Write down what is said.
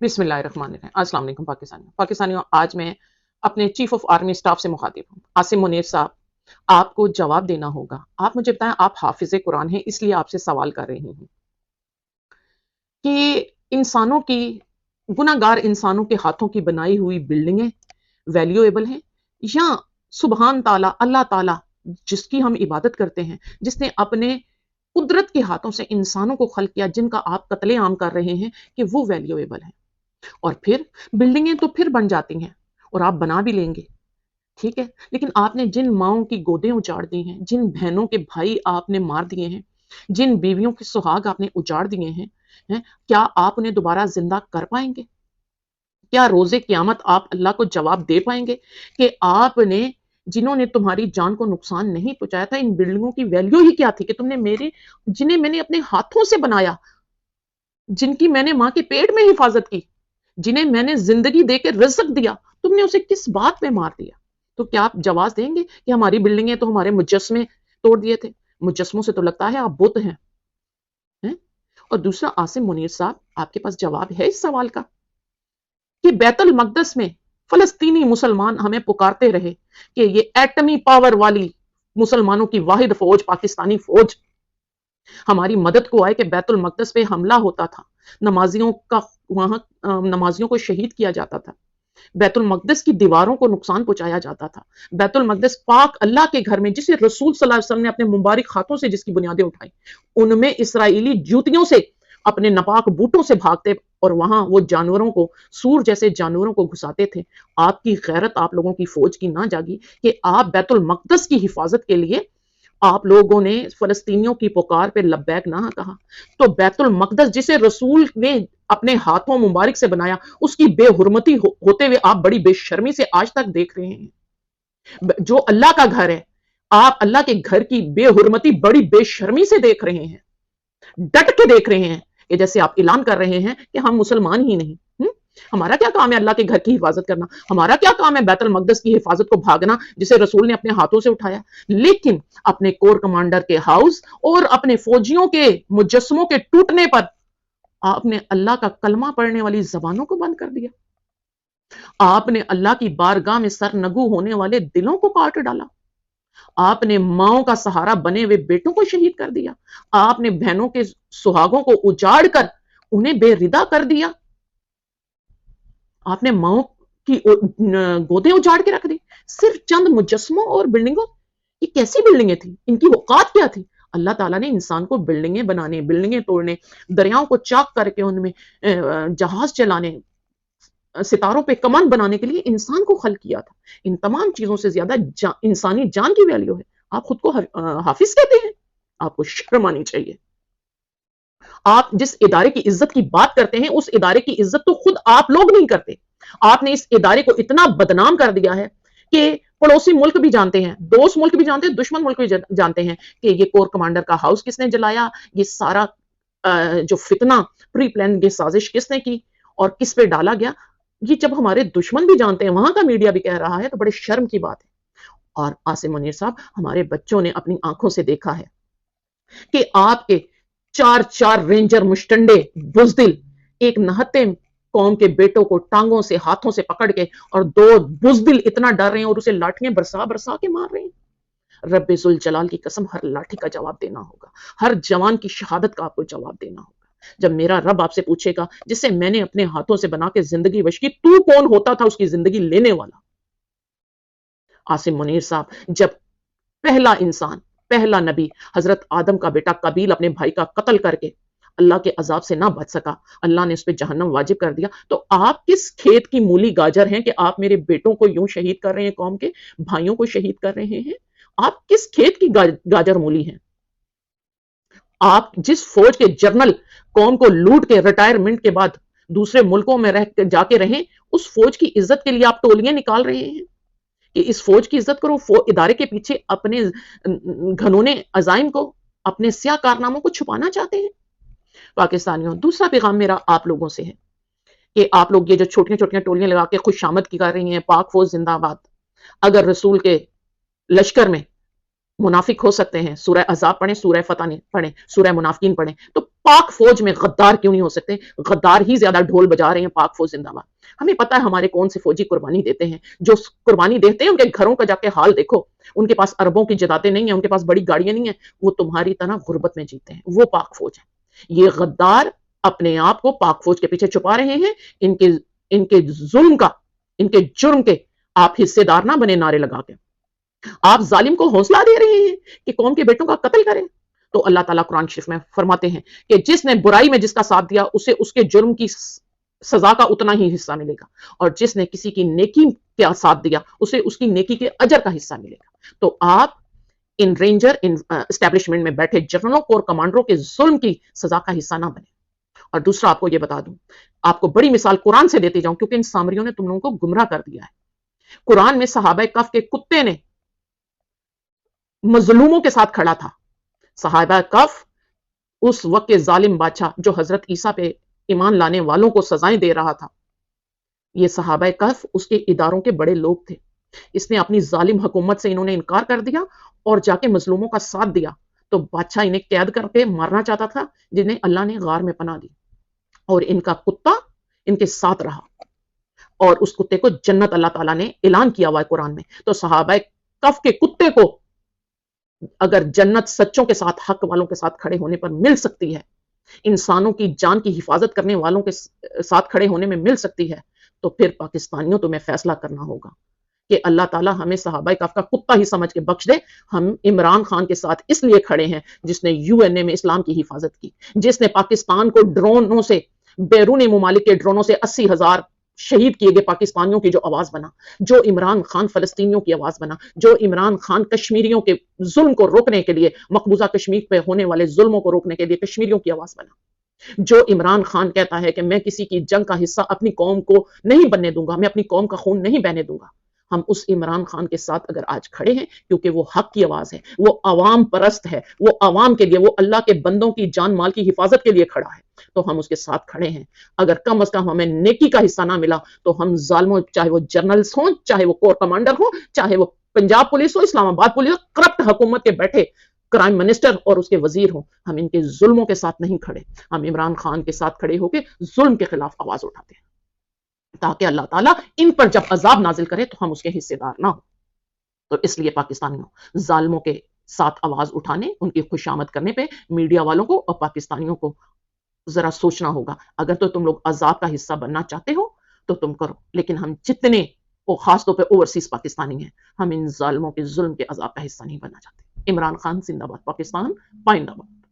बिस्मिल्लाहिर्रहमानिर्रहीम। अस्सलाम वालेकुम पाकिस्तानियों, आज मैं अपने चीफ ऑफ आर्मी स्टाफ से मुखातिब हूँ। आसिम मुनीर साहब, आपको जवाब देना होगा। आप मुझे बताएं, आप हाफिज़े कुरान हैं, इसलिए आपसे सवाल कर रही हूँ कि इंसानों की, गुनाहगार इंसानों के हाथों की बनाई हुई बिल्डिंगें वैल्यूएबल हैं, या सुबहान ताला अल्लाह ताला जिसकी हम इबादत करते हैं, जिसने अपने कुदरत के हाथों से इंसानों को खल्क किया, जिनका आप कत्लेआम कर रहे हैं, कि वो वैल्यूएबल है? और फिर बिल्डिंगें तो फिर बन जाती हैं और आप बना भी लेंगे, ठीक है, लेकिन आपने जिन माओं की गोदें उजाड़ दी हैं, जिन बहनों के भाई आपने मार दिए हैं, जिन बीवियों के सुहाग आपने उजाड़ दिए हैं, क्या आप उन्हें दोबारा जिंदा कर पाएंगे? क्या रोजे क़यामत आप अल्लाह को जवाब दे पाएंगे कि आपने, जिन्होंने तुम्हारी जान को नुकसान नहीं पहुंचाया था, इन बिल्डिंगों की वैल्यू ही क्या थी कि तुमने मेरे, जिन्हें मैंने अपने हाथों से बनाया, जिनकी मैंने मां के पेट में हिफाजत की, जिन्हें मैंने जिंदगी देकर रिज़्क दिया, तुमने उसे किस बात पे मार दिया? तो क्या आप जवाब देंगे कि हमारी बिल्डिंगें तो हमारे मुजस्समे तोड़ दिए थे? मुजस्समों से तो लगता है आप बुत हैं, हैं? और दूसरा, आसिम मुनीर साहब, आपके पास जवाब है इस सवाल का कि बैतुल मक़दस में फ़लस्तीनी मुसलमान हमें पुकारते रहे कि ये एटमी पावर वाली मुसलमानों की वाहिद फौज, पाकिस्तानी फौज हमारी मदद को आए कि बैतुल मक़दस पे हमला होता था, नमाजियों का वहां नमाजियों को शहीद किया जाता था, बैतुल मक़दस की दीवारों को नुकसान पहुंचाया जाता था, बैतुल मक़दस पाक अल्लाह के घर में जिसे रसूल सल्लल्लाहु अलैहि वसल्लम ने अपने मुबारक हाथों से जिसकी बुनियादें उठाई, उनमें इसराइली जूतियों से, अपने नापाक बूटों से भागते और वहां वो जानवरों को, सूर जैसे जानवरों को घुसाते थे। आपकी गैरत आप लोगों की फौज की ना जागी कि आप बैतुल मक़दस की हिफाजत के लिए आप लोगों ने फ़लस्तीनियों की पुकार पे लब्बैक ना कहा, तो बैतुल मक़दस जिसे रसूल ने अपने हाथों मुबारक से बनाया, उसकी बेहुरमती होते हुए आप बड़ी बेशर्मी से आज तक देख रहे हैं। जो अल्लाह का घर है, आप अल्लाह के घर की बेहुरमती बड़ी बेशर्मी से देख रहे हैं, डट के देख रहे हैं, कि जैसे आप ऐलान कर रहे हैं कि हम मुसलमान ही नहीं। हमारा क्या काम है अल्लाह के घर की हिफाजत करना? हमारा क्या काम है बैतुल मक़दस की हिफाजत को भागना, जिसे रसूल ने अपने हाथों से उठाया? लेकिन अपने कोर कमांडर के हाउस और अपने फौजियों के मुजस्समों के टूटने पर आपने अल्लाह का कलमा पढ़ने वाली जबानों को बंद कर दिया। आपने अल्लाह की बारगाह में सरनगू होने वाले दिलों को काट डाला। आपने माओं का सहारा बने हुए बेटों को शहीद कर दिया। आपने बहनों के सुहागों को उजाड़ कर उन्हें बेरिदा कर दिया। आपने माओं की गोदें उजाड़ के रख दी, सिर्फ चंद मुजस्समों और बिल्डिंगों। ये कैसी बिल्डिंगें थी? इनकी औकात क्या थी? अल्लाह ताला ने इंसान को बिल्डिंगें बनाने, बिल्डिंगें तोड़ने, दरियाओं को चाक करके उनमें जहाज चलाने, सितारों पे कमान बनाने के लिए इंसान को खल्क किया था। इन तमाम चीजों से ज्यादा इंसानी जान की वैल्यू है। आप खुद को हाफिज कहते हैं? आपको शर्म आनी चाहिए। आप जिस इदारे की इज्जत की बात करते हैं, उस इदारे की इज्जत तो खुद आप लोग नहीं करते। आपने इस इदारे को इतना बदनाम कर दिया है कि पड़ोसी मुल्क भी जानते हैं, दोस्त मुल्क भी जानते हैं, दुश्मन मुल्क भी जानते हैं कि ये कोर कमांडर का हाउस किसने जलाया, ये सारा जो फितना, प्री प्लान ये साजिश किसने की और किस पे डाला गया, ये जब हमारे दुश्मन भी जानते हैं, वहां का मीडिया भी कह रहा है, तो बड़े शर्म की बात है। और आसिम मुनीर साहब, हमारे बच्चों ने अपनी आंखों से देखा है कि आपके चार चार रेंजर मुश्तंडे बुजदिल एक नहते कौम के बेटों को टांगों से, हाथों से पकड़ के, और दो बुजदिल इतना डर रहे हैं और उसे लाठियां बरसा बरसा के मार रहे हैं। रब्बे जुल जलाल की कसम, हर लाठी का जवाब देना होगा, हर जवान की शहादत का आपको जवाब देना होगा। जब मेरा रब आपसे पूछेगा, जिसे मैंने अपने हाथों से बना के जिंदगी बख्शी की, तू कौन होता था उसकी जिंदगी लेने वाला? आसिम मुनीर साहब, जब पहला इंसान, पहला नबी, हजरत आदम का बेटा कबील अपने भाई का कत्ल करके अल्लाह के अजाब से ना बच सका, अल्लाह ने उस पर जहन्नम वाजिब कर दिया, तो आप किस खेत की मूली गाजर हैं कि आप मेरे बेटों को यूं शहीद कर रहे हैं, कौम के भाइयों को शहीद कर रहे हैं? आप किस खेत की गाजर मूली हैं? आप जिस फौज के जनरल कौम को लूट के रिटायरमेंट के बाद दूसरे मुल्कों में रह जाके रहे, उस फौज की इज्जत के लिए आप टोलियां निकाल रहे हैं कि इस फौज की इज्जत करो, इदारे के पीछे अपने घनौने अजाइम को, अपने स्याह कारनामों को छुपाना चाहते हैं। पाकिस्तानियों, दूसरा पैगाम मेरा आप लोगों से है कि आप लोग ये जो छोटियां छोटियां टोलियां लगा के खुशामद की कर रही हैं, पाक फौज जिंदाबाद, अगर रसूल के लश्कर में मुनाफिक हो सकते हैं, सूरह अज़ाब पढ़ें, सूरह फतह पढ़ें, सूरह मुनाफिकीन पढ़ें, तो پاک فوج میں غدار کیوں نہیں ہو سکتے؟ غدار ہی زیادہ ڈھول بجا رہے ہیں پاک فوج زندہ باد۔ ہمیں پتا ہے ہمارے کون سے فوجی قربانی دیتے ہیں، جو قربانی دیتے ہیں ان کے گھروں کا جا کے حال دیکھو، ان کے پاس اربوں کی جدادیں نہیں ہیں، ان کے پاس بڑی گاڑیاں نہیں ہیں، وہ تمہاری طرح غربت میں جیتے ہیں، وہ پاک فوج ہے۔ یہ غدار اپنے آپ کو پاک فوج کے پیچھے چھپا رہے ہیں، ان کے ظلم کا، ان کے جرم کے آپ حصے دار نہ بنے نعرے لگا کے۔ آپ ظالم کو حوصلہ دے رہے ہیں کہ قوم کے بیٹوں کا قتل کریں۔ تو اللہ تعالیٰ قرآن شریف میں فرماتے ہیں کہ جس نے برائی میں جس کا ساتھ دیا اسے اس کے جرم کی سزا کا اتنا ہی حصہ ملے گا، اور جس نے کسی کی نیکی کا ساتھ دیا اسے اس کی نیکی کے اجر کا حصہ ملے گا۔ تو آپ ان رینجر اسٹیبلشمنٹ میں بیٹھے جنرلوں اور کمانڈروں کے ظلم کی سزا کا حصہ نہ بنے۔ اور دوسرا آپ کو یہ بتا دوں، آپ کو بڑی مثال قرآن سے دیتی جاؤں کیونکہ ان سامریوں نے تم لوگوں کو گمراہ کر دیا ہے۔ قرآن میں صحابہ کہف کے کتے نے مظلوموں کے ساتھ کھڑا تھا۔ صحابہ کہف اس وقت کے ظالم بادشاہ جو حضرت عیسیٰ پہ ایمان لانے والوں کو سزائیں دے رہا تھا، یہ صحابہ کہف اس کے اداروں کے بڑے لوگ تھے۔ اس نے اپنی ظالم حکومت سے انہوں نے انکار کر دیا اور جا کے مظلوموں کا ساتھ دیا، تو بادشاہ انہیں قید کر کے مارنا چاہتا تھا، جنہیں اللہ نے غار میں پناہ دی، اور ان کا کتا ان کے ساتھ رہا، اور اس کتے کو جنت اللہ تعالیٰ نے اعلان کیا ہوا ہے قرآن میں۔ تو صحابہ کہف کے کتے کو اگر جنت سچوں کے ساتھ، حق والوں کے ساتھ کھڑے ہونے پر مل سکتی ہے، انسانوں کی جان کی حفاظت کرنے والوں کے ساتھ کھڑے ہونے میں مل سکتی ہے، تو پھر پاکستانیوں تمہیں فیصلہ کرنا ہوگا کہ اللہ تعالیٰ ہمیں صحابہ کہف کا کتا ہی سمجھ کے بخش دے۔ ہم عمران خان کے ساتھ اس لیے کھڑے ہیں جس نے UN میں اسلام کی حفاظت کی، جس نے پاکستان کو ڈرونوں سے، بیرون ممالک کے ڈرونوں سے 80,000 شہید کیے گئے پاکستانیوں کی جو آواز بنا، جو عمران خان فلسطینیوں کی آواز بنا، جو عمران خان کشمیریوں کے ظلم کو روکنے کے لیے، مقبوضہ کشمیر پہ ہونے والے ظلموں کو روکنے کے لیے کشمیریوں کی آواز بنا، جو عمران خان کہتا ہے کہ میں کسی کی جنگ کا حصہ اپنی قوم کو نہیں بننے دوں گا، میں اپنی قوم کا خون نہیں بہنے دوں گا۔ ہم اس عمران خان کے ساتھ اگر آج کھڑے ہیں کیونکہ وہ حق کی آواز ہے، وہ عوام پرست ہے، وہ عوام کے لیے، وہ اللہ کے بندوں کی جان مال کی حفاظت کے لیے کھڑا ہے، تو ہم اس کے ساتھ کھڑے ہیں۔ اگر کم از کم ہمیں نیکی کا حصہ نہ ملا تو ہم ظالموں، چاہے وہ جنرلز ہوں، چاہے وہ کور کمانڈر ہوں، چاہے وہ پنجاب پولیس ہو، اسلام آباد پولیس ہو، کرپٹ حکومت کے بیٹھے کرائم منسٹر اور اس کے وزیر ہوں، ہم ان کے ظلموں کے ساتھ نہیں کھڑے، ہم عمران خان کے ساتھ کھڑے ہو کے ظلم کے خلاف آواز اٹھاتے ہیں، تاکہ اللہ تعالیٰ ان پر جب عذاب نازل کرے تو ہم اس کے حصے دار نہ ہوں۔ تو اس لیے پاکستانیوں، ظالموں کے ساتھ آواز اٹھانے، ان کی خوشامد کرنے پہ میڈیا والوں کو اور پاکستانیوں کو ذرا سوچنا ہوگا۔ اگر تو تم لوگ عذاب کا حصہ بننا چاہتے ہو تو تم کرو، لیکن ہم جتنے، اور خاص طور پہ اوورسیز پاکستانی ہیں، ہم ان ظالموں کے ظلم کے عذاب کا حصہ نہیں بننا چاہتے۔ عمران خان زندہ باد، پاکستان پائندہ باد۔